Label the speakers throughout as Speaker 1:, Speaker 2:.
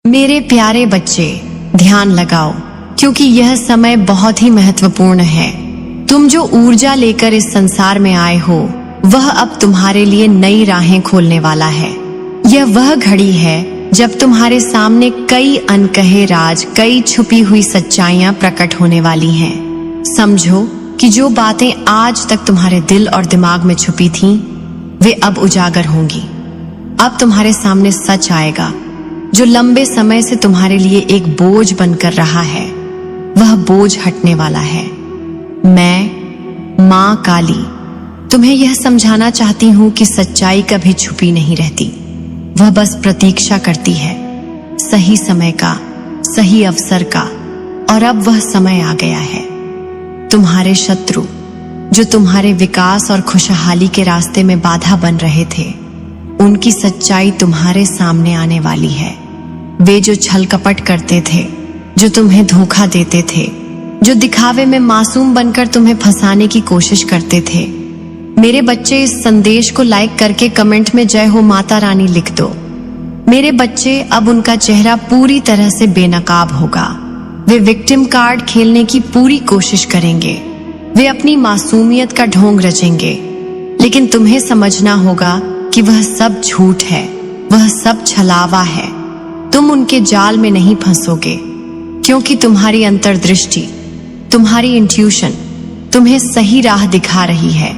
Speaker 1: मेरे प्यारे बच्चे, ध्यान लगाओ, क्योंकि यह समय बहुत ही महत्वपूर्ण है। तुम जो ऊर्जा लेकर इस संसार में आए हो, वह अब तुम्हारे लिए नई राहें खोलने वाला है। यह वह घड़ी है जब तुम्हारे सामने कई अनकहे राज, कई छुपी हुई सच्चाइयां प्रकट होने वाली हैं। समझो कि जो बातें आज तक तुम्हारे दिल और दिमाग में छुपी थीं, वे अब उजागर होंगी। अब तुम्हारे सामने सच आएगा जो लंबे समय से तुम्हारे लिए एक बोझ बनकर रहा है। वह बोझ हटने वाला है। मैं, मां काली, तुम्हें यह समझाना चाहती हूं कि सच्चाई कभी छुपी नहीं रहती। वह बस प्रतीक्षा करती है सही समय का, सही अवसर का। और अब वह समय आ गया है। तुम्हारे शत्रु जो तुम्हारे विकास और खुशहाली के रास्ते में बाधा बन रहे थे, उनकी सच्चाई तुम्हारे सामने आने वाली है। वे जो छल कपट करते थे, जो तुम्हें धोखा देते थे, जो दिखावे में मासूम बनकर तुम्हें फंसाने की कोशिश करते थे, मेरे बच्चे, इस संदेश को लाइक करके कमेंट में जय हो माता रानी लिख दो। मेरे बच्चे, अब उनका चेहरा पूरी तरह से बेनकाब होगा। वे विक्टिम कार्ड खेलने की पूरी कोशिश करेंगे। वे अपनी मासूमियत का ढोंग रचेंगे। लेकिन तुम्हें समझना होगा कि वह सब झूठ है, वह सब छलावा है। तुम उनके जाल में नहीं फंसोगे, क्योंकि तुम्हारी अंतर्दृष्टि, तुम्हारी इंट्यूशन तुम्हें सही राह दिखा रही है।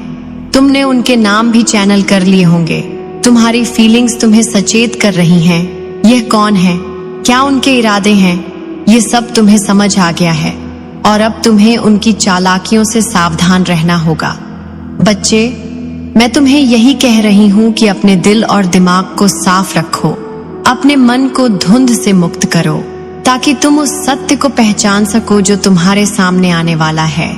Speaker 1: तुमने उनके नाम भी चैनल कर लिए होंगे। तुम्हारी फीलिंग्स तुम्हें सचेत कर रही हैं। यह कौन है, क्या उनके इरादे हैं, ये सब तुम्हें समझ आ गया है। और अब तुम्हें उनकी चालाकियों से सावधान रहना होगा। बच्चे, मैं तुम्हें यही कह रही हूं कि अपने दिल और दिमाग को साफ रखो। अपने मन को धुंध से मुक्त करो, ताकि तुम उस सत्य को पहचान सको जो तुम्हारे सामने आने वाला है।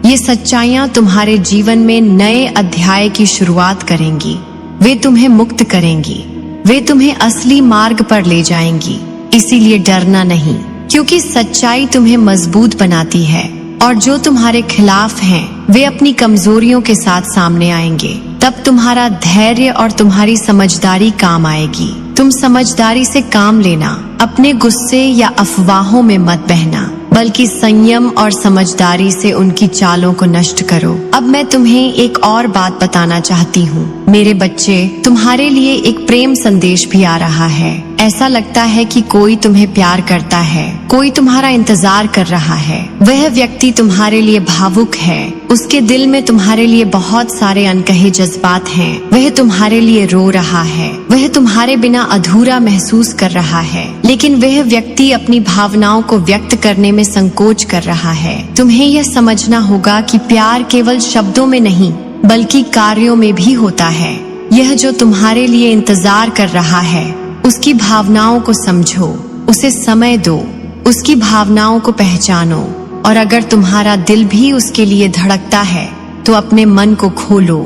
Speaker 1: ये सच्चाइयां तुम्हारे जीवन में नए अध्याय की शुरुआत करेंगी। वे तुम्हें मुक्त करेंगी। वे तुम्हें असली मार्ग पर ले जाएंगी। इसीलिए डरना नहीं, क्योंकि सच्चाई तुम्हें मजबूत बनाती है। और जो तुम्हारे खिलाफ हैं, वे अपनी कमजोरियों के साथ सामने आएंगे। तब तुम्हारा धैर्य और तुम्हारी समझदारी काम आएगी। तुम समझदारी से काम लेना, अपने गुस्से या अफवाहों में मत बहना, बल्कि संयम और समझदारी से उनकी चालों को नष्ट करो। अब मैं तुम्हें एक और बात बताना चाहती हूँ। मेरे बच्चे, तुम्हारे लिए एक प्रेम संदेश भी आ रहा है। ऐसा लगता है कि कोई तुम्हें प्यार करता है, कोई तुम्हारा इंतजार कर रहा है। वह व्यक्ति तुम्हारे लिए भावुक है। उसके दिल में तुम्हारे लिए बहुत सारे अनकहे जज्बात हैं। वह तुम्हारे लिए रो रहा है। वह तुम्हारे बिना अधूरा महसूस कर रहा है। लेकिन वह व्यक्ति अपनी भावनाओं को व्यक्त करने में संकोच कर रहा है। तुम्हें यह समझना होगा कि प्यार केवल शब्दों में नहीं, बल्कि कार्यों में भी होता है। यह जो तुम्हारे लिए इंतजार कर रहा है, उसकी भावनाओं को समझो, उसे समय दो, उसकी भावनाओं को पहचानो। और अगर तुम्हारा दिल भी उसके लिए धड़कता है, तो अपने मन को खोलो,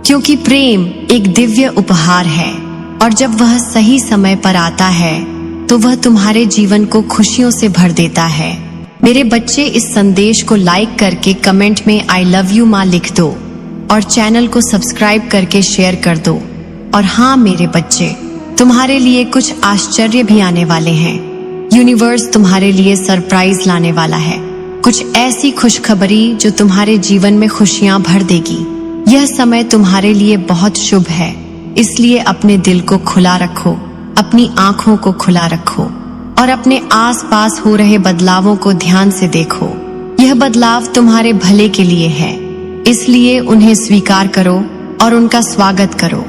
Speaker 1: क्योंकि प्रेम एक दिव्य उपहार है। और जब वह सही समय पर आता है, तो वह तुम्हारे जीवन को खुशियों से भर देता है। मेरे बच्चे, इस संदेश को लाइक करके कमेंट में आई लव यू माँ लिख दो और चैनल को सब्सक्राइब करके शेयर कर दो। और हाँ मेरे बच्चे, तुम्हारे लिए कुछ आश्चर्य भी आने वाले हैं। यूनिवर्स तुम्हारे लिए सरप्राइज लाने वाला है। कुछ ऐसी खुशखबरी जो तुम्हारे जीवन में खुशियां भर देगी। यह समय तुम्हारे लिए बहुत शुभ है। इसलिए अपने दिल को खुला रखो, अपनी आंखों को खुला रखो और अपने आसपास हो रहे बदलावों को ध्यान से देखो। यह बदलाव तुम्हारे भले के लिए है, इसलिए उन्हें स्वीकार करो और उनका स्वागत करो।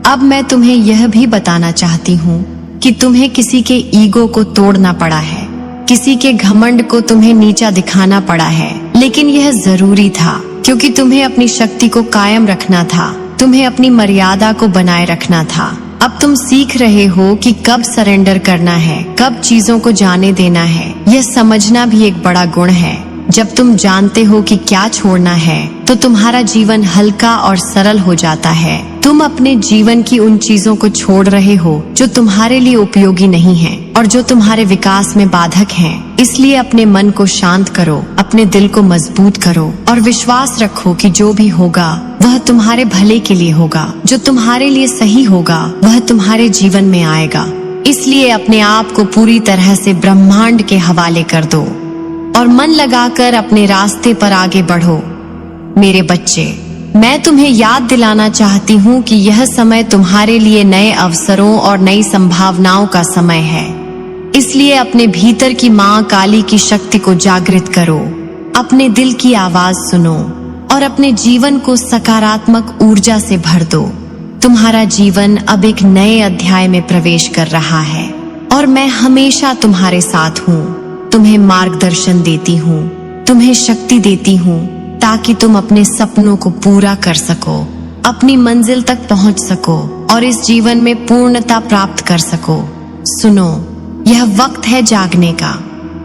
Speaker 1: अब मैं तुम्हें यह भी बताना चाहती हूँ कि तुम्हें किसी के ईगो को तोड़ना पड़ा है, किसी के घमंड को तुम्हें नीचा दिखाना पड़ा है। लेकिन यह जरूरी था, क्योंकि तुम्हें अपनी शक्ति को कायम रखना था, तुम्हें अपनी मर्यादा को बनाए रखना था। अब तुम सीख रहे हो कि कब सरेंडर करना है, कब चीजों को जाने देना है। यह समझना भी एक बड़ा गुण है। जब तुम जानते हो कि क्या छोड़ना है, तो तुम्हारा जीवन हल्का और सरल हो जाता है। तुम अपने जीवन की उन चीजों को छोड़ रहे हो जो तुम्हारे लिए उपयोगी नहीं हैं और जो तुम्हारे विकास में बाधक हैं। इसलिए अपने मन को शांत करो, अपने दिल को मजबूत करो और विश्वास रखो कि जो भी होगा वह तुम्हारे भले के लिए होगा। जो तुम्हारे लिए सही होगा वह तुम्हारे जीवन में आएगा। इसलिए अपने आप को पूरी तरह से ब्रह्मांड के हवाले कर दो और मन लगाकर अपने रास्ते पर आगे बढ़ो। मेरे बच्चे, मैं तुम्हें याद दिलाना चाहती हूँ कि यह समय तुम्हारे लिए नए अवसरों और नई संभावनाओं का समय है। इसलिए अपने भीतर की माँ काली की शक्ति को जागृत करो, अपने दिल की आवाज सुनो और अपने जीवन को सकारात्मक ऊर्जा से भर दो। तुम्हारा जीवन अब एक नए अध्याय में प्रवेश कर रहा है और मैं हमेशा तुम्हारे साथ हूँ। तुम्हें मार्गदर्शन देती हूँ, तुम्हें शक्ति देती हूँ ताकि तुम अपने सपनों को पूरा कर सको, अपनी मंजिल तक पहुंच सको और इस जीवन में पूर्णता प्राप्त कर सको। सुनो, यह वक्त है जागने का,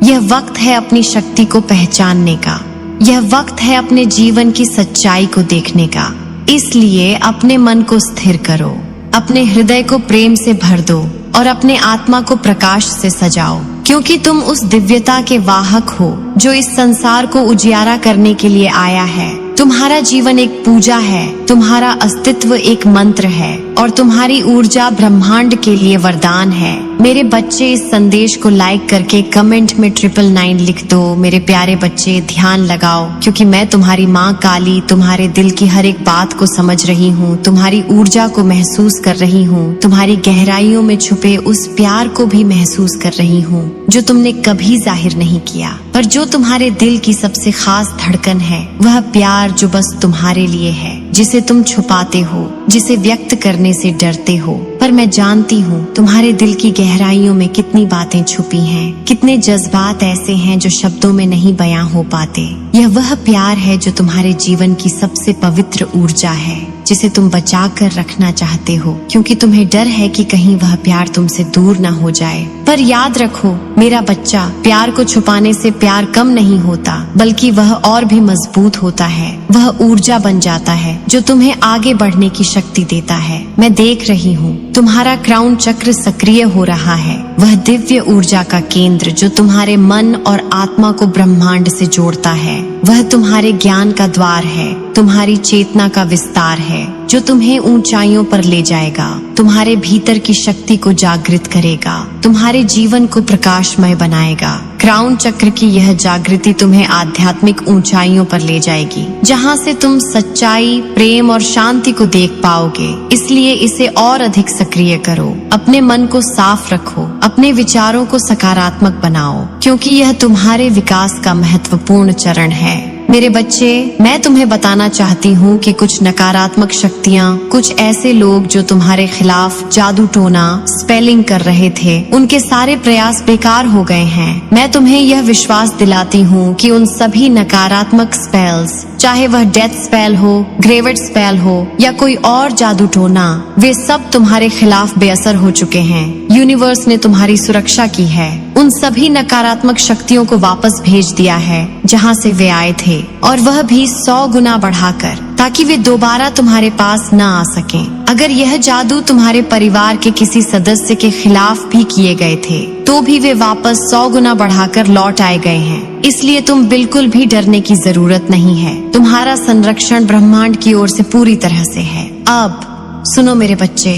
Speaker 1: यह वक्त है अपनी शक्ति को पहचानने का, यह वक्त है अपने जीवन की सच्चाई को देखने का। इसलिए अपने मन को स्थिर करो, अपने हृदय को प्रेम से भर दो और अपने आत्मा को प्रकाश से सजाओ, क्योंकि तुम उस दिव्यता के वाहक हो जो इस संसार को उजियारा करने के लिए आया है। तुम्हारा जीवन एक पूजा है, तुम्हारा अस्तित्व एक मंत्र है और तुम्हारी ऊर्जा ब्रह्मांड के लिए वरदान है। मेरे बच्चे, इस संदेश को लाइक करके कमेंट में 999 लिख दो। मेरे प्यारे बच्चे, ध्यान लगाओ, क्योंकि मैं तुम्हारी माँ काली तुम्हारे दिल की हर एक बात को समझ रही हूँ, तुम्हारी ऊर्जा को महसूस कर रही हूँ, तुम्हारी गहराइयों में छुपे उस प्यार को भी महसूस कर रही हूँ जो तुमने कभी जाहिर नहीं किया, पर जो तुम्हारे दिल की सबसे खास धड़कन है। वह प्यार जो बस तुम्हारे लिए है, जिसे तुम छुपाते हो, जिसे व्यक्त करने से डरते हो। पर मैं जानती हूँ तुम्हारे दिल की गहराइयों में कितनी बातें छुपी हैं, कितने जज्बात ऐसे हैं जो शब्दों में नहीं बयां हो पाते। यह वह प्यार है जो तुम्हारे जीवन की सबसे पवित्र ऊर्जा है, जिसे तुम बचा कर रखना चाहते हो, क्योंकि तुम्हें डर है कि कहीं वह प्यार तुमसे दूर न हो जाए। पर याद रखो मेरा बच्चा, प्यार को छुपाने से प्यार कम नहीं होता, बल्कि वह और भी मजबूत होता है। वह ऊर्जा बन जाता है जो तुम्हें आगे बढ़ने की शक्ति देता है। मैं देख रही हूँ तुम्हारा क्राउन चक्र सक्रिय हो रहा है, वह दिव्य ऊर्जा का केंद्र जो तुम्हारे मन और आत्मा को ब्रह्मांड से जोड़ता है। वह तुम्हारे ज्ञान का द्वार है, तुम्हारी चेतना का विस्तार है जो तुम्हें ऊंचाइयों पर ले जाएगा, तुम्हारे भीतर की शक्ति को जागृत करेगा, तुम्हारे जीवन को प्रकाशमय बनाएगा। क्राउन चक्र की यह जागृति तुम्हें आध्यात्मिक ऊंचाइयों पर ले जाएगी, जहां से तुम सच्चाई, प्रेम और शांति को देख पाओगे। इसलिए इसे और अधिक सक्रिय करो, अपने मन को साफ रखो, अपने विचारों को सकारात्मक बनाओ, क्योंकि यह तुम्हारे विकास का महत्वपूर्ण चरण है। मेरे बच्चे, मैं तुम्हें बताना चाहती हूँ कि कुछ नकारात्मक शक्तियाँ, कुछ ऐसे लोग जो तुम्हारे खिलाफ जादू टोना, स्पेलिंग कर रहे थे, उनके सारे प्रयास बेकार हो गए हैं। मैं तुम्हें यह विश्वास दिलाती हूँ कि उन सभी नकारात्मक स्पेल्स, चाहे वह डेथ स्पेल हो, ग्रेवेड स्पेल हो या कोई और जादू टोना, वे सब तुम्हारे खिलाफ बेअसर हो चुके हैं। यूनिवर्स ने तुम्हारी सुरक्षा की है, उन सभी नकारात्मक शक्तियों को वापस भेज दिया है जहाँ से वे आए थे, और वह भी 100 गुना बढ़ाकर, ताकि वे दोबारा तुम्हारे पास न आ सकें। अगर यह जादू तुम्हारे परिवार के किसी सदस्य के खिलाफ भी किए गए थे, तो भी वे वापस 100 गुना बढ़ाकर लौट आए गए हैं। इसलिए तुम बिल्कुल भी डरने की जरूरत नहीं है। तुम्हारा संरक्षण ब्रह्मांड की ओर से पूरी तरह से है। अब सुनो मेरे बच्चे,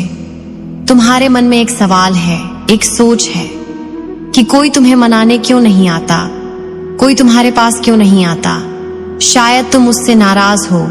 Speaker 1: तुम्हारे मन में एक सवाल है, एक सोच है कि कोई तुम्हें मनाने क्यों नहीं आता, कोई तुम्हारे पास क्यों नहीं आता। शायद तुम उससे नाराज हो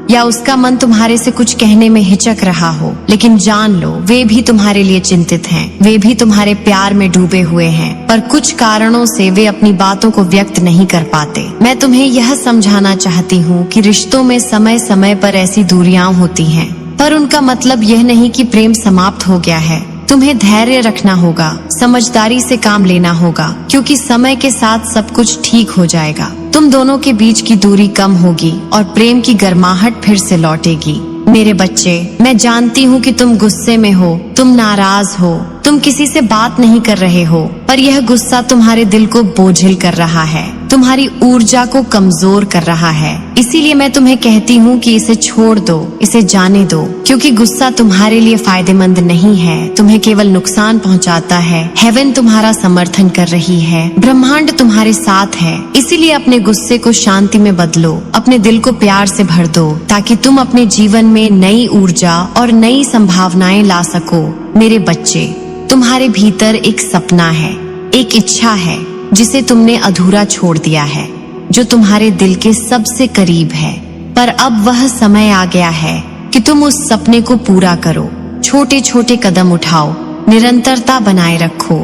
Speaker 1: या उसका मन तुम्हारे से कुछ कहने में हिचक रहा हो, लेकिन जान लो वे भी तुम्हारे लिए चिंतित हैं, वे भी तुम्हारे प्यार में डूबे हुए हैं, पर कुछ कारणों से वे अपनी बातों को व्यक्त नहीं कर पाते। मैं तुम्हें यह समझाना चाहती हूँ कि रिश्तों में समय समय पर ऐसी दूरियां होती हैं, पर उनका मतलब यह नहीं कि प्रेम समाप्त हो गया है। तुम्हें धैर्य रखना होगा, समझदारी से काम लेना होगा, क्योंकि समय के साथ सब कुछ ठीक हो जाएगा। तुम दोनों के बीच की दूरी कम होगी और प्रेम की गर्माहट फिर से लौटेगी। मेरे बच्चे, मैं जानती हूँ कि तुम गुस्से में हो, तुम नाराज हो, तुम किसी से बात नहीं कर रहे हो, पर यह गुस्सा तुम्हारे दिल को बोझिल कर रहा है, तुम्हारी ऊर्जा को कमजोर कर रहा है। इसीलिए मैं तुम्हें कहती हूँ कि इसे छोड़ दो, इसे जाने दो, क्योंकि गुस्सा तुम्हारे लिए फायदेमंद नहीं है, तुम्हें केवल नुकसान पहुँचाता है। हेवन तुम्हारा समर्थन कर रही है, ब्रह्मांड तुम्हारे साथ है। इसीलिए अपने गुस्से को शांति में बदलो, अपने दिल को प्यार से भर दो, ताकि तुम अपने जीवन में नई ऊर्जा और नई संभावनाएं ला सको। मेरे बच्चे, तुम्हारे भीतर एक सपना है, एक इच्छा है जिसे तुमने अधूरा छोड़ दिया है, जो तुम्हारे दिल के सबसे करीब है। पर अब वह समय आ गया है कि तुम उस सपने को पूरा करो। छोटे छोटे कदम उठाओ, निरंतरता बनाए रखो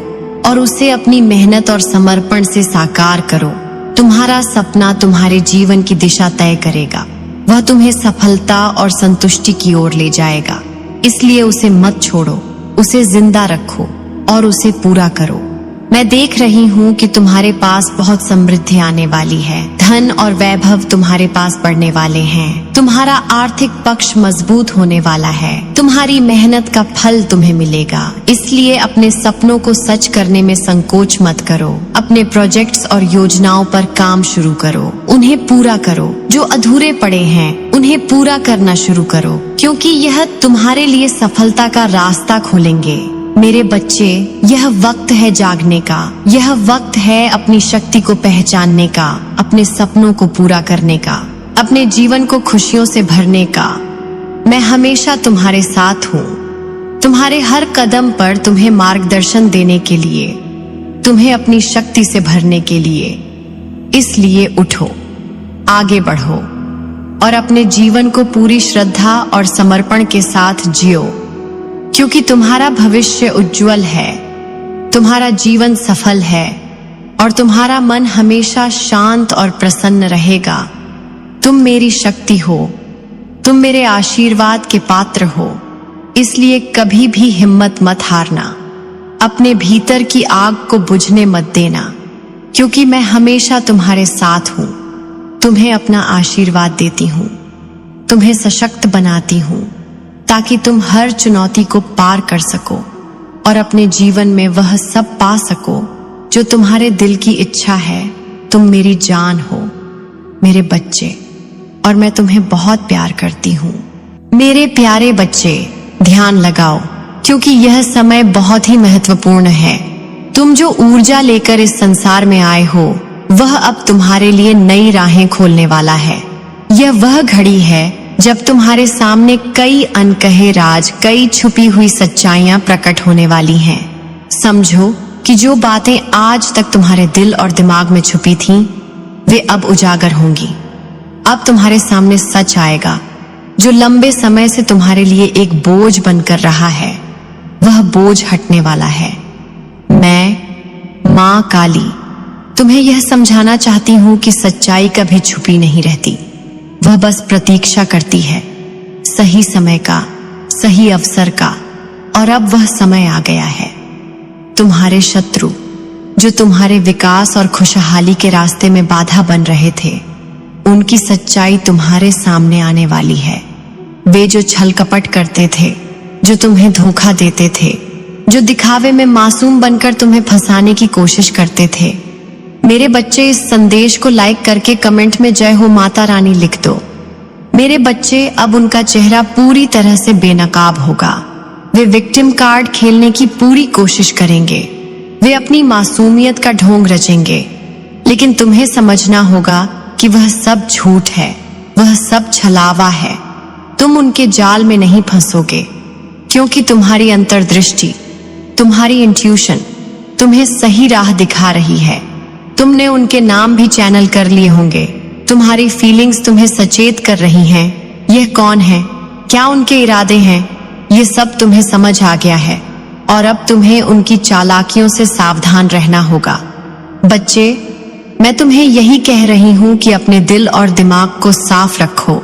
Speaker 1: और उसे अपनी मेहनत और समर्पण से साकार करो। तुम्हारा सपना तुम्हारे जीवन की दिशा तय करेगा। वह तुम्हें सफलता और संतुष्टि की ओर ले जाएगा। इसलिए उसे मत छोड़ो, उसे जिंदा रखो और उसे पूरा करो। मैं देख रही हूँ कि तुम्हारे पास बहुत समृद्धि आने वाली है। धन और वैभव तुम्हारे पास बढ़ने वाले हैं। तुम्हारा आर्थिक पक्ष मजबूत होने वाला है। तुम्हारी मेहनत का फल तुम्हें मिलेगा। इसलिए अपने सपनों को सच करने में संकोच मत करो। अपने प्रोजेक्ट्स और योजनाओं पर काम शुरू करो, उन्हें पूरा करो। जो अधूरे पड़े हैं उन्हें पूरा करना शुरू करो, क्योंकि यह तुम्हारे लिए सफलता का रास्ता खोलेंगे। मेरे बच्चे, यह वक्त है जागने का। यह वक्त है अपनी शक्ति को पहचानने का, अपने सपनों को पूरा करने का, अपने जीवन को खुशियों से भरने का। मैं हमेशा तुम्हारे साथ हूँ, तुम्हारे हर कदम पर तुम्हें मार्गदर्शन देने के लिए, तुम्हें अपनी शक्ति से भरने के लिए। इसलिए उठो, आगे बढ़ो और अपने जीवन को पूरी श्रद्धा और समर्पण के साथ जियो, क्योंकि तुम्हारा भविष्य उज्जवल है, तुम्हारा जीवन सफल है और तुम्हारा मन हमेशा शांत और प्रसन्न रहेगा। तुम मेरी शक्ति हो, तुम मेरे आशीर्वाद के पात्र हो। इसलिए कभी भी हिम्मत मत हारना। अपने भीतर की आग को बुझने मत देना, क्योंकि मैं हमेशा तुम्हारे साथ हूँ। तुम्हें अपना आशीर्वाद देती हूँ, तुम्हें सशक्त बनाती हूँ, ताकि तुम हर चुनौती को पार कर सको और अपने जीवन में वह सब पा सको जो तुम्हारे दिल की इच्छा है। तुम मेरी जान हो, मेरे बच्चे, और मैं तुम्हें बहुत प्यार करती हूँ। मेरे प्यारे बच्चे, ध्यान लगाओ, क्योंकि यह समय बहुत ही महत्वपूर्ण है। तुम जो ऊर्जा लेकर इस संसार में आए हो, वह अब तुम्हारे लिए नई राहें खोलने वाला है। यह वह घड़ी है जब तुम्हारे सामने कई अनकहे राज, कई छुपी हुई सच्चाइयां प्रकट होने वाली हैं। समझो कि जो बातें आज तक तुम्हारे दिल और दिमाग में छुपी थीं, वे अब उजागर होंगी। अब तुम्हारे सामने सच आएगा जो लंबे समय से तुम्हारे लिए एक बोझ बनकर रहा है। वह बोझ हटने वाला है। मैं, माँ काली, तुम्हें यह समझाना चाहती हूँ कि सच्चाई कभी छुपी नहीं रहती। वह बस प्रतीक्षा करती है, सही समय का, सही अवसर का। और अब वह समय आ गया है। तुम्हारे शत्रु, जो तुम्हारे विकास और खुशहाली के रास्ते में बाधा बन रहे थे, उनकी सच्चाई तुम्हारे सामने आने वाली है। वे जो छल कपट करते थे, जो तुम्हें धोखा देते थे, जो दिखावे में मासूम बनकर तुम्हें फंसाने की कोशिश करते थे। मेरे बच्चे, इस संदेश को लाइक करके कमेंट में जय हो माता रानी लिख दो। मेरे बच्चे, अब उनका चेहरा पूरी तरह से बेनकाब होगा। वे विक्टिम कार्ड खेलने की पूरी कोशिश करेंगे। वे अपनी मासूमियत का ढोंग रचेंगे, लेकिन तुम्हें समझना होगा कि वह सब झूठ है, वह सब छलावा है। तुम उनके जाल में नहीं फंसोगे, क्योंकि तुम्हारी अंतर्दृष्टि, तुम्हारी इंट्यूशन तुम्हें सही राह दिखा रही है। तुमने उनके नाम भी चैनल कर लिए होंगे। तुम्हारी फीलिंग्स तुम्हें सचेत कर रही हैं। यह कौन है, क्या उनके इरादे हैं, ये सब तुम्हें समझ आ गया है और अब तुम्हें उनकी चालाकियों से सावधान रहना होगा। बच्चे, मैं तुम्हें यही कह रही हूँ कि अपने दिल और दिमाग को साफ रखो।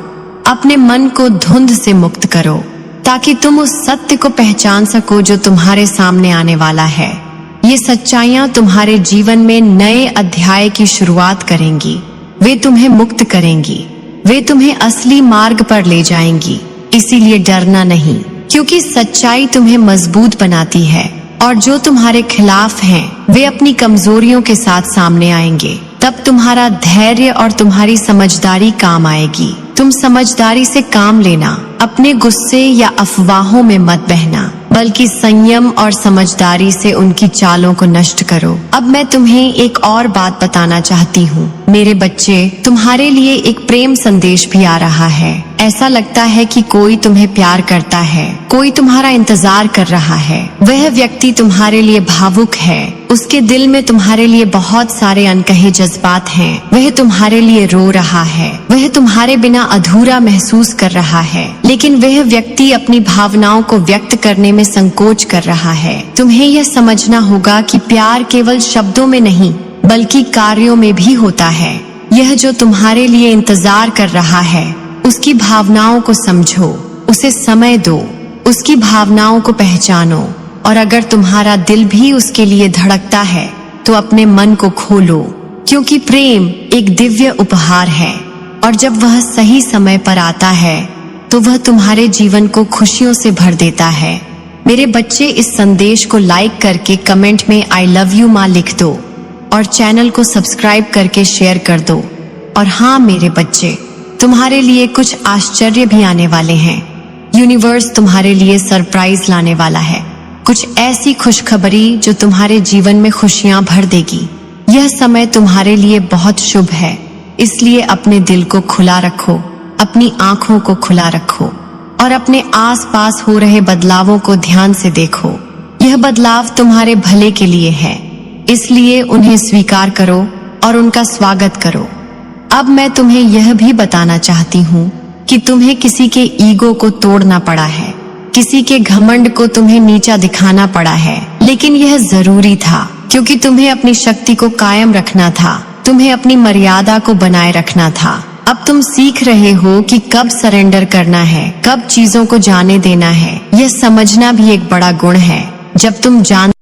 Speaker 1: अपने मन को धुंध से मुक्त करो, ताकि तुम उस सत्य को पहचान सको जो तुम्हारे सामने आने वाला है। ये सच्चाइयां तुम्हारे जीवन में नए अध्याय की शुरुआत करेंगी। वे तुम्हें मुक्त करेंगी, वे तुम्हें असली मार्ग पर ले जाएंगी। इसीलिए डरना नहीं, क्योंकि सच्चाई तुम्हें मजबूत बनाती है और जो तुम्हारे खिलाफ हैं, वे अपनी कमजोरियों के साथ सामने आएंगे। तब तुम्हारा धैर्य और तुम्हारी समझदारी काम आएगी। तुम समझदारी से काम लेना, अपने गुस्से या अफवाहों में मत बहना, बल्कि संयम और समझदारी से उनकी चालों को नष्ट करो। अब मैं तुम्हें एक और बात बताना चाहती हूँ। मेरे बच्चे, तुम्हारे लिए एक प्रेम संदेश भी आ रहा है। ऐसा लगता है कि कोई तुम्हें प्यार करता है, कोई तुम्हारा इंतजार कर रहा है। वह व्यक्ति तुम्हारे लिए भावुक है, उसके दिल में तुम्हारे लिए बहुत सारे अनकहे जज्बात हैं। वह तुम्हारे लिए रो रहा है, वह तुम्हारे बिना अधूरा महसूस कर रहा है, लेकिन वह व्यक्ति अपनी भावनाओं को व्यक्त करने में संकोच कर रहा है। तुम्हें यह समझना होगा कि प्यार केवल शब्दों में नहीं बल्कि कार्यों में भी होता है। यह जो तुम्हारे लिए इंतजार कर रहा है, उसकी भावनाओं को समझो, उसे समय दो, उसकी भावनाओं को पहचानो, और अगर तुम्हारा दिल भी उसके लिए धड़कता है तो अपने मन को खोलो, क्योंकि प्रेम एक दिव्य उपहार है और जब वह सही समय पर आता है तो वह तुम्हारे जीवन को खुशियों से भर देता है। मेरे बच्चे, इस संदेश को लाइक करके कमेंट में आई लव यू माँ लिख दो और चैनल को सब्सक्राइब करके शेयर कर दो। और हाँ मेरे बच्चे, तुम्हारे लिए कुछ आश्चर्य भी आने वाले हैं। यूनिवर्स तुम्हारे लिए सरप्राइज लाने वाला है, कुछ ऐसी खुशखबरी जो तुम्हारे जीवन में खुशियां भर देगी। यह समय तुम्हारे लिए बहुत शुभ है, इसलिए अपने दिल को खुला रखो, अपनी आंखों को खुला रखो और अपने आसपास हो रहे बदलावों को ध्यान से देखो। यह बदलाव तुम्हारे भले के लिए है, इसलिए उन्हें स्वीकार करो और उनका स्वागत करो। अब मैं तुम्हें यह भी बताना चाहती हूँ कि तुम्हें किसी के ईगो को तोड़ना पड़ा है, किसी के घमंड को तुम्हें नीचा दिखाना पड़ा है, लेकिन यह जरूरी था क्योंकि तुम्हें अपनी शक्ति को कायम रखना था, तुम्हें अपनी मर्यादा को बनाए रखना था। अब तुम सीख रहे हो कि कब सरेंडर करना है, कब चीजों को जाने देना है। यह समझना भी एक बड़ा गुण है। जब तुम जान